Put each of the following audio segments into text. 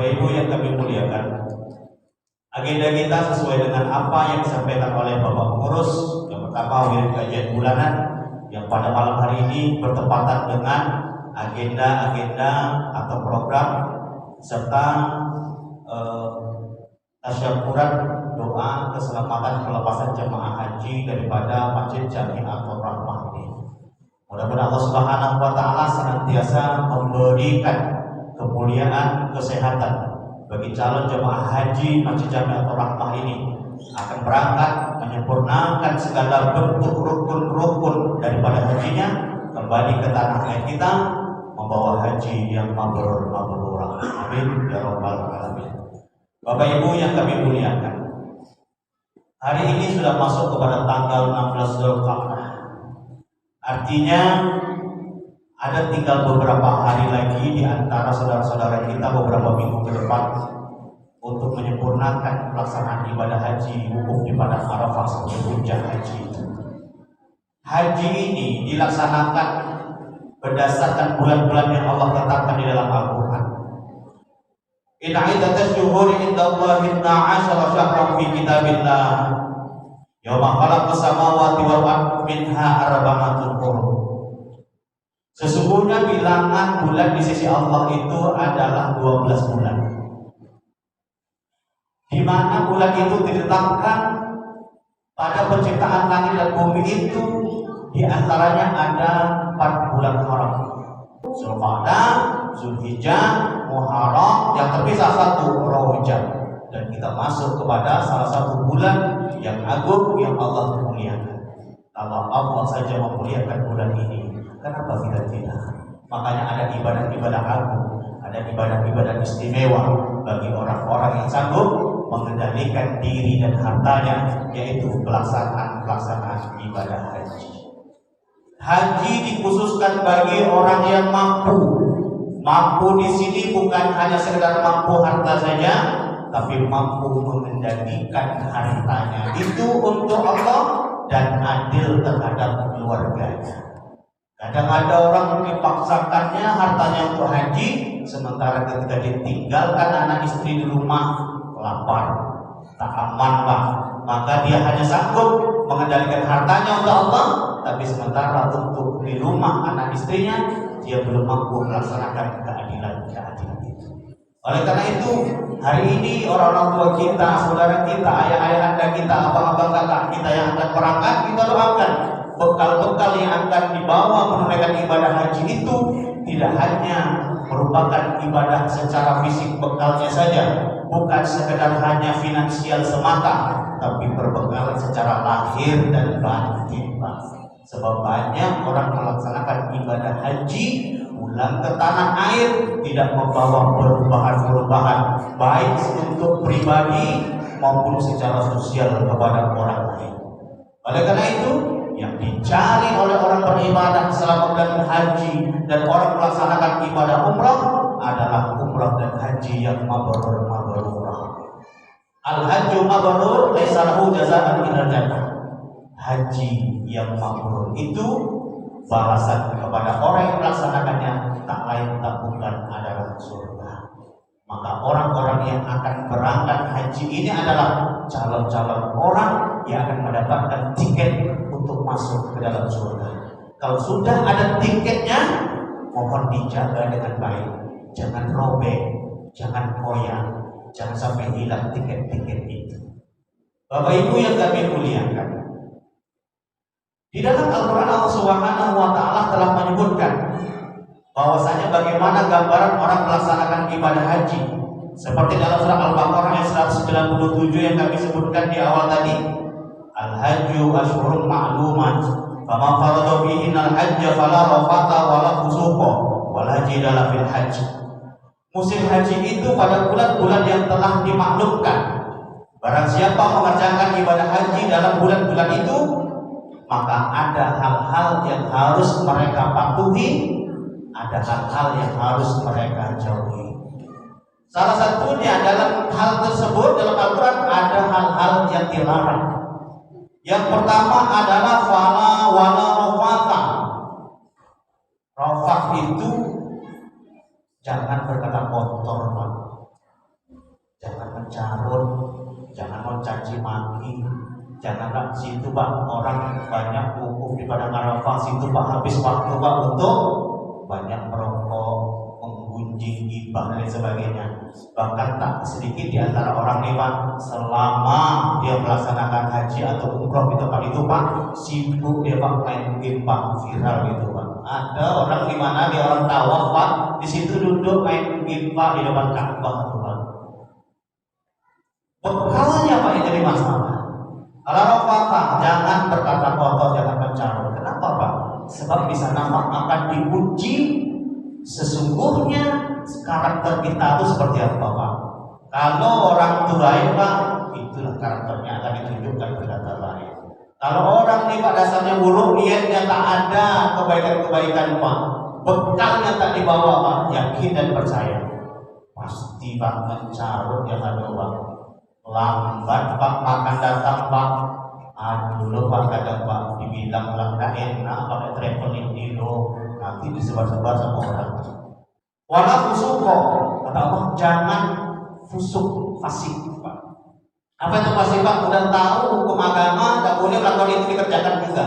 Bapak Ibu yang kami muliakan, agenda kita sesuai dengan apa yang disampaikan oleh Bapak Pengurus. Yang pertama, wirid kajian bulanan yang pada malam hari ini bertepatan dengan agenda-agenda atau program serta tasyakuran doa keselamatan pelepasan jemaah haji daripada Masjid Jamiatul Rahmah ini. Mudah-mudahan Allah Subhanahu wa taala senantiasa memberikan kemuliaan, kesehatan bagi calon jemaah haji Masjid Jamiatul Rahmah ini akan berangkat menyempurnakan segala bentuk rukun-rukun daripada hajinya, kembali ke tanah air kita membawa haji yang mabrur. Amin ya rabbal alamin. Bapak Ibu yang kami muliakan, hari ini sudah masuk kepada tanggal 16 Dzulqa'dah. Artinya ada tinggal beberapa hari lagi di antara saudara-saudara kita beberapa minggu ke depan untuk menyempurnakan pelaksanaan ibadah haji wukuf di padang Arafah sebagai puncak haji. Haji ini dilaksanakan berdasarkan bulan-bulan yang Allah tetapkan di dalam Al-Quran. Inna iddatash syuhuri indallahi 12 syahran fi kitabillah yauma khalaqas samawati wal ardi minha arba'atun hurum. Sesungguhnya bilangan bulan di sisi Allah itu adalah 12 bulan. Di mana bulan itu ditetapkan pada penciptaan langit dan bumi itu, di antaranya ada 4 bulan haram. Zulqa'dah, Zulhijjah, Muharram, yang terpisah satu Rajab. Dan kita masuk kepada salah satu bulan yang agung yang Allah muliakan. Kalau Allah saja memuliakan bulan ini, kenapa kita tidak? Makanya ada ibadah-ibadah agung, ada ibadah-ibadah istimewa bagi orang-orang yang sanggup mengendalikan diri dan hartanya, yaitu pelaksanaan ibadah haji. Haji dikhususkan bagi orang yang mampu. Mampu di sini bukan hanya sekedar mampu harta saja, tapi mampu mengendalikan hartanya itu untuk Allah dan adil terhadap keluarganya. Kadang ada orang dipaksakannya hartanya untuk haji, sementara ketika ditinggalkan anak istri di rumah lapar, tak aman Pak, maka dia hanya sanggup mengendalikan hartanya untuk Allah, tapi sementara untuk di rumah anak istrinya dia belum mampu melaksanakan keadilan itu. Oleh karena itu, hari ini orang-orang tua kita, saudara kita, ayah-ayah kita, abang-abang kakak kita yang akan berangkat, kita doakan bekal-bekal yang akan dibawa menunaikan ibadah haji itu tidak hanya merupakan ibadah secara fisik bekalnya saja, bukan sekedar hanya finansial semata, tapi berbekal secara lahir dan batin. Sebab banyak orang melaksanakan ibadah haji pulang ke tanah air tidak membawa perubahan-perubahan baik untuk pribadi maupun secara sosial kepada orang lain. Oleh karena itu, yang dicari oleh orang beribadah selama bulan haji dan orang melaksanakan ibadah umrah adalah umrah dan haji yang mabrur. Al-hajju mabrur laisa lahu jazaa'un illal jannah. Haji yang mabrur itu balasan kepada orang yang melaksanakannya tak lain tak bukan adalah surga. Maka orang-orang yang akan berangkat haji ini adalah calon-calon orang yang akan mendapatkan tiket untuk masuk ke dalam surga. Kalau sudah ada tiketnya, mohon dijaga dengan baik, jangan robek, jangan koyak, jangan sampai hilang tiket-tiket itu. Bapak Ibu yang kami muliakan, di dalam Al-Quran Allah Subhanahu wa taala telah menyebutkan bahwasanya bagaimana gambaran orang melaksanakan ibadah haji. Seperti dalam surah Al-Baqarah ayat 197 yang kami sebutkan di awal tadi, Al-hajju ashhurun ma'lumat, faman farada fihinal hajja fala rafata wala fusuqa wala jidala fil hajj. Musim haji itu pada bulan-bulan yang telah dimaklumkan. Barang siapa mengerjakan ibadah haji dalam bulan-bulan itu, maka ada hal-hal yang harus mereka patuhi, ada hal-hal yang harus mereka jauhi. Salah satunya dalam hal tersebut dalam Al-Quran ada hal-hal yang dilarang. Yang pertama adalah fala wala rafata. Rafat itu jangan berkata kotor, Pak. mencaci maki. Janganlah situ Pak, orang banyak wukuf di padang Arafah situ Pak, habis waktu Pak untuk banyak merokok, menggunjing, gibah dan sebagainya. Bahkan tak sedikit di antara orang nih Pak, selama dia melaksanakan haji atau umroh di tempat itu Pak, sibuk dia Pak main game Pak, viral gitu Pak. Ada orang di mana dia orang tawaf Pak, di situ duduk main game Pak di depan Ka'bah tuh Pak. Bekalnya Pak yang jadi masalah. Kalau Arafah, jangan berkata kotor, jangan mencarut. Kenapa Pak? Sebab di sana Pak akan diuji sesungguhnya karakter kita itu seperti apa Pak. Kalau orang tuai Pak, itulah karakternya akan ditunjukkan berkata lain. Kalau orang nih Pak dasarnya buruk, niatnya tak ada kebaikan-kebaikan Pak, bekalnya tak dibawa Pak, yakin dan percaya pasti Pak mencarut yang ada Pak. Lambat Pak makan datang Pak, dulu Pak kadang Pak dibilang lah gak enak pakai traveling dulu, nanti disebar-sebar sama orang. Wala fusuko, kata Allah jangan fusuk, fasik Pak. Apa itu fasik Pak? Udah tahu hukum agama, tak boleh melakukan itu dikerjakan juga.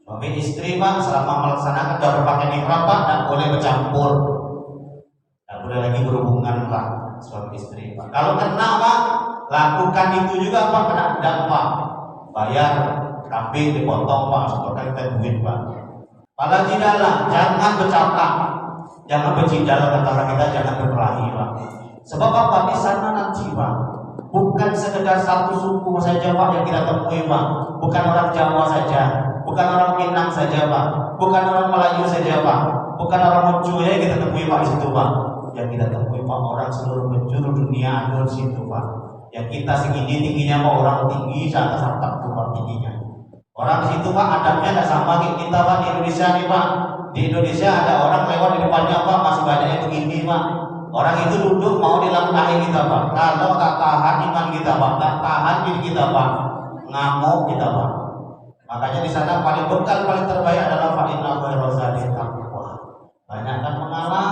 Suami istri Pak selama melaksanakan sudah berpakaian ihram Pak, tak boleh bercampur, tak boleh lagi berhubungan Pak suami istri Pak. Kalau kena Pak, lakukan itu juga Pak, kena denda Pak, bayar kambing dipotong Pak, sebabkan kita duit Pak. Pada jidalah, jangan bercakap, jangan berjidal antara kita, jangan berkelahi Pak. Sebab apa? Di sana nanti Pak, bukan sekedar satu suku saja Pak yang kita temui Pak, bukan orang Jawa saja, bukan orang Minang saja Pak, bukan orang Melayu saja Pak, bukan orang Mojo yang kita temui Pak di situ Pak. Yang kita temui Pak orang seluruh penjuru dunia ada di situ Pak. Yang kita segini tingginya Pak, orang tinggi di atas atap tuh Pak tingginya. Orang di situ Pak adabnya nggak sama kayak kita Pak di Indonesia nih Pak. Di Indonesia ada orang lewat di depannya Pak masih banyak yang begini Pak. Orang itu duduk mau dilangkahi kita Pak. Kalau tak tahan iman kita Pak, tak tahan diri kita Pak, ngamuk kita Pak. Makanya di sana paling bekal paling terbaik adalah Pak Inna khairaz zadi taqwa. Banyakkan mengalah,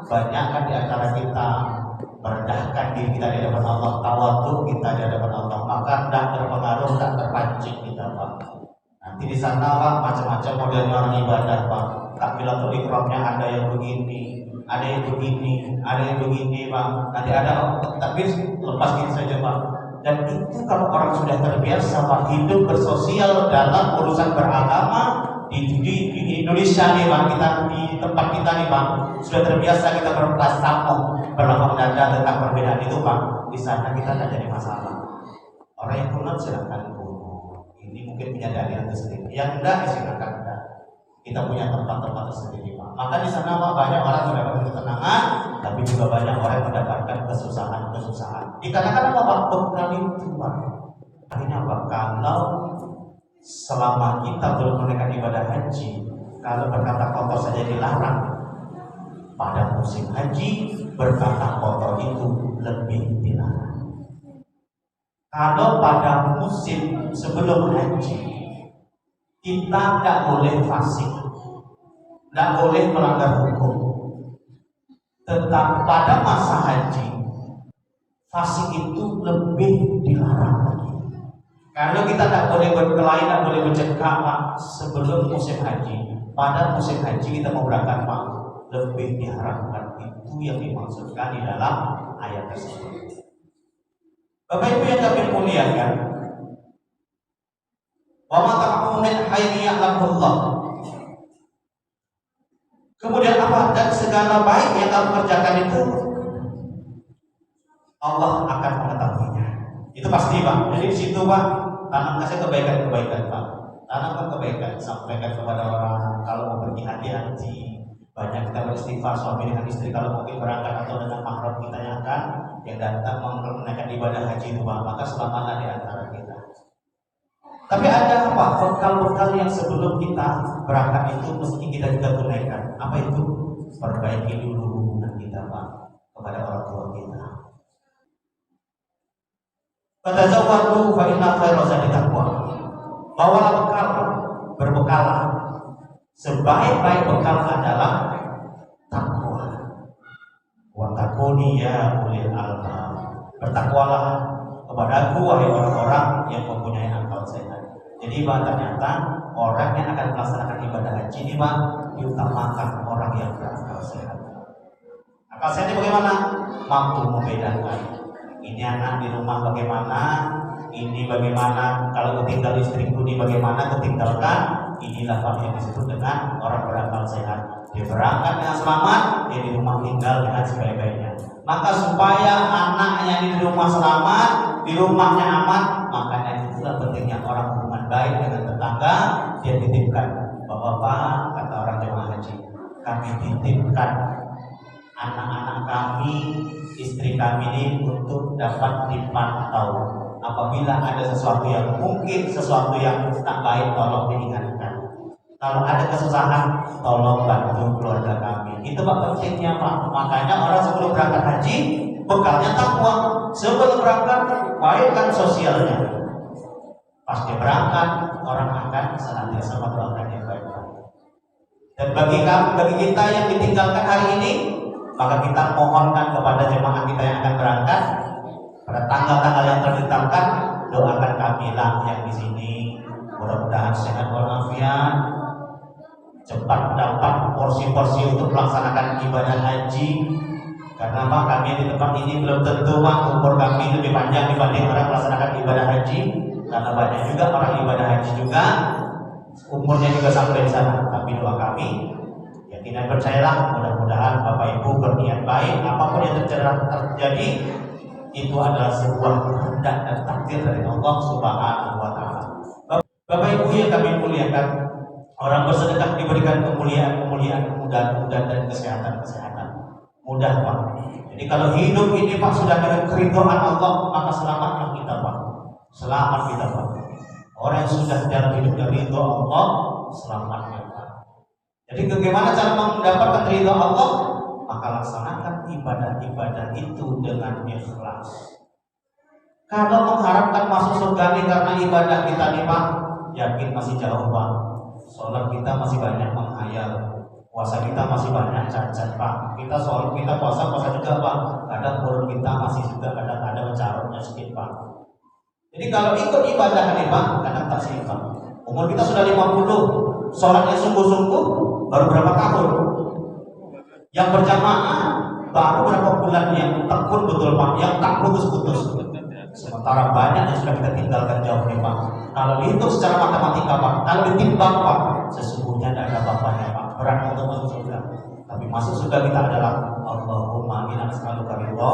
banyakkan di antara kita merendahkan diri kita di hadapan Allah, tawadhu kita di hadapan Allah, maka tidak terpengaruh, tidak terpancing kita Pak. Nanti di sana Pak macam-macam modelnya orang ibadah Pak. Takbiratul ihramnya ada yang begini, ada yang begini, ada yang begini Pak. Nanti ada takbir lepas gitu saja Pak. Dan itu kalau orang sudah terbiasa Pak hidup bersosial dalam urusan beragama di Indonesia nih Pak, kita di tempat kita nih Pak sudah terbiasa kita berprasangka berlapang dada tentang perbedaan itu Pak. Di sana kita tidak jadi masalah. Orang yang kunut silakan kunut. Ini mungkin punya dalil tersendiri. Yang enggak silakan enggak. Kita punya tempat-tempat tersendiri Pak. Maka di sana Pak banyak orang mendapatkan ketenangan, tapi juga banyak orang mendapatkan kesusahan. Dikatakan apa Pak? Bekal itu Pak. Akhirnya apa? Kalau selama kita belum menunaikan ibadah haji, kalau berkata kotor saja dilarang, pada musim haji berkata kotor itu lebih dilarang. Kalau pada musim sebelum haji kita tidak boleh fasik, tidak boleh melanggar hukum. Tetapi pada masa haji fasik itu lebih dilarang lagi. Karena kita tidak boleh berkelahi, tidak boleh mencekak Pak sebelum musim haji. Pada musim haji kita mau berangkat Pak, lebih diharapkan. Itu yang dimaksudkan di dalam ayat tersebut. Bapak Ibu yang kami muliakan, wa ma ta'lamu min hayyin ya'lamullah. Kemudian apa? Dan segala baik yang kamu kerjakan itu Allah akan mengetahuinya. Itu pasti Pak. Jadi di situ Pak, tanam kasih kebaikan Pak. Tanamkan kebaikan, sampaikan kepada orang kalau mau pergi hati-hati. Banyak kita beristighfar suami dengan istri kalau mungkin berangkat atau dengan mahram kita yang datang menunaikan ibadah haji itu Pak. Maka selamatlah di antara kita. Tapi ada apa? Bekal-bekal yang sebelum kita berangkat itu mesti kita juga tunaikan. Apa itu? Perbaiki dulu hubungan kita Pak kepada orang tua kita. Fatazawwadu fa inna khairaz zadi taqwa. Bawalah bekal, berbekalah. Sebaik-baik bekal adalah takwa. Wa taquni ya ulil albab. Bertakwalah kepadaku wahai orang-orang yang mempunyai akal sehat. Jadi Pak, ternyata orang yang akan melaksanakan ibadah haji ini Pak, diutamakan orang yang berakal sehat. Akal sehat ini bagaimana? Mampu membedakan ini anak di rumah bagaimana, ini bagaimana, kalau ketinggal istriku ini bagaimana, ketinggalkan. Inilah Pak yang disebut dengan orang berakal sehat. Dia berangkat dengan selamat, dia di rumah tinggal dengan sebaik-baiknya. Maka supaya anaknya di rumah selamat, di rumahnya aman, makanya itulah pentingnya orang hubungan baik dengan tetangga. Dia titipkan, Bapak, kata orang jemaah haji, kami titipkan anak-anak kami, istri kami ini untuk dapat dipantau. Apabila ada sesuatu yang mungkin, sesuatu yang tak baik, tolong diingatkan. Kalau ada kesusahan, tolong bantu keluarga kami. Itu Pak pentingnya Pak. Makanya orang sebelum berangkat haji, bekalnya takwa. Sebelum berangkat, baikkan sosialnya. Pas dia berangkat, orang akan senantiasa mendoakan yang baik. Dan bagi kita yang ditinggalkan hari ini, maka kita mohonkan kepada jemaah kita yang akan berangkat pada tanggal-tanggal yang tertentukan, doakan kami lah yang di sini, mudah-mudahan sehat walafiat, cepat dapat porsi-porsi untuk melaksanakan ibadah haji. Karena Pak, kami di tempat ini belum tentu Pak umur kami lebih panjang dibanding orang melaksanakan ibadah haji. Karena banyak juga orang ibadah haji juga umurnya juga sampai di sana. Tapi doa kami, yakin dan percayalah, mudah-mudahan Bapak Ibu berniat baik, apapun yang terjadi itu adalah sebuah kehendak dan takdir dari Allah Subhanahu wa Ta'ala. Bapak Ibu yang kami muliakan, orang bersedekah diberikan kemuliaan, kemudahan dan kesehatan. Mudah Pak. Jadi kalau hidup ini Pak sudah dengan keridhaan Allah, maka selamatlah kita Pak. Selamat kita Pak. Orang yang sudah dalam hidupnya ridho Allah, selamatnya Pak. Jadi bagaimana cara mendapatkan ridho Allah? Maka laksanakan ibadah-ibadah itu dengan ikhlas. Kalau mengharapkan masuk surga ini karena ibadah kita nih Pak, yakin masih jauh Pak. Sholat kita masih banyak menghayal, puasa kita masih banyak cacat Pak. Kita sholat, kita puasa juga Pak. Kadang urut kita masih juga kadang-kadang mencarutnya sedikit Pak. Jadi kalau ikut ibadah nih Pak, kadang tak seimbang. Umur kita sudah 50, sholatnya sungguh-sungguh baru berapa tahun? Yang berjamaah baru berapa bulan, yang tekun betul Pak, yang tak putus-putus. Sementara banyak yang sudah kita tinggalkan jauh nih Pak. Kalau dihitung secara matematika Pak, kalau ditimbang Pak, sesungguhnya tidak ada bapaknya Pak. Berat untuk masuk surga. Tapi masuk surga kita adalah Allahumma inna nas'aluka ridha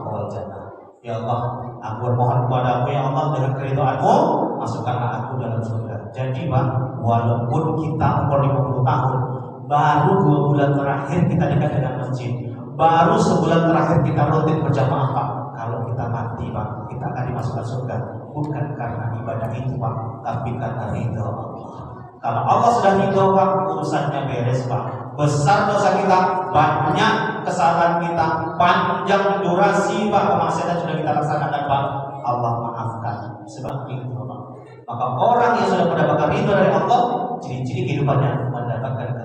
wal jannah. Ya Allah, aku bermohon kepadamu ya Allah, dengan keridhaanmu masukkanlah aku dalam surga. Jadi Pak, walaupun kita umur 50 tahun, baru 2 bulan terakhir kita dekat dengan masjid, baru sebulan terakhir kita rutin berjamaah Pak. Kalau kita mati Pak, kita akan dimasukkan surga, bukan karena ibadah itu Pak, tapi karena ridho Allah. Kalau Allah sudah ridho Pak, urusannya beres Pak. Besar dosa kita, banyak kesalahan kita, panjang durasi Pak, kemaksiatan sudah kita laksanakan Pak, Allah maafkan. Sebab itu Pak, maka orang yang sudah mendapatkan ridho dari Allah, ciri-ciri kehidupannya mendapatkan